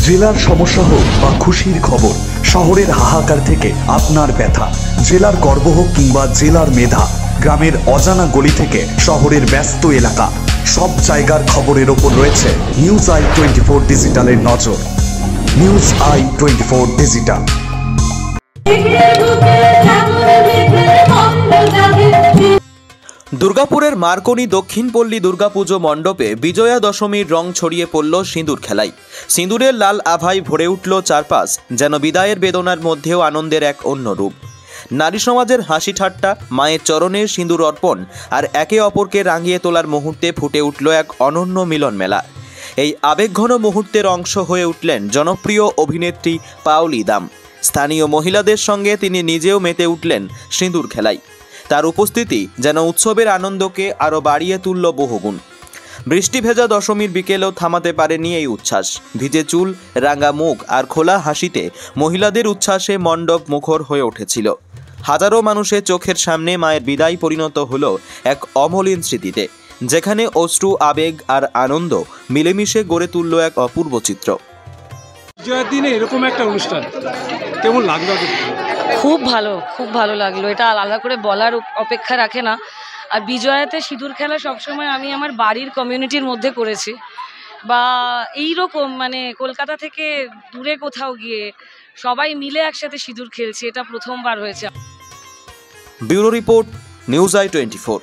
জেলার সমস্যা হোক বা খুশির খবর, শহরের হাহাকার থেকে আপনার ব্যথা, জেলার গর্ব হোক কিংবা জেলার মেধা, গ্রামের অজানা গলি থেকে শহরের ব্যস্ত এলাকা, সব জায়গার খবরের ওপর রয়েছে নিউজ আই 24 ডিজিটালের নজর। News I 24 digital. দুর্গাপুরের মার্কনি দক্ষিণ পল্লী দুর্গাপুজো মণ্ডপে বিজয়া দশমীর রং ছড়িয়ে পড়ল সিঁদুর খেলায়। সিঁদুরের লাল আভায় ভরে উঠল চারপাশ, যেন বিদায়ের বেদনার মধ্যেও আনন্দের এক অন্য রূপ। নারী সমাজের হাসি ঠাট্টা, মায়ের চরণে সিঁদুর অর্পণ আর একে অপরকে রাঙিয়ে তোলার মুহূর্তে ফুটে উঠল এক অনন্য মিলন মেলা। এই আবেগঘন মুহূর্তের অংশ হয়ে উঠলেন জনপ্রিয় অভিনেত্রী পাওলি দাম। স্থানীয় মহিলাদের সঙ্গে তিনি নিজেও মেতে উঠলেন সিঁদুর খেলায়। তার উপস্থিতি যেন উৎসবের আনন্দকে আরও বাড়িয়ে তুলল বহুগুণ। বৃষ্টি ভেজা দশমীর বিকেলেও থামাতে পারেনি এই উচ্ছ্বাস। ভিজে চুল, রাঙা মুখ আর খোলা হাসিতে মহিলাদের উচ্ছ্বাসে মণ্ডপ মুখর হয়ে উঠেছিল। হাজারো মানুষের চোখের সামনে মায়ের বিদায় পরিণত হলো এক অমলিন স্মৃতিতে, যেখানে অশ্রু, আবেগ আর আনন্দ মিলেমিশে গড়ে তুলল এক অপূর্ব চিত্র। বিজয়ের দিনে এরকম একটা অনুষ্ঠান কেমন লাগলো? খুব ভালো লাগলো। এটা আলাদা করে বলার অপেক্ষা রাখে না। আর বিজয়াতে সিঁদুর খেলা সবসময় আমি আমার বাড়ির কমিউনিটির মধ্যে করেছি, বা এইরকম মানে কলকাতা থেকে দূরে কোথাও গিয়ে সবাই মিলে একসাথে সিঁদুর খেলছি, এটা প্রথমবার হয়েছে। Bureau report, news I 24।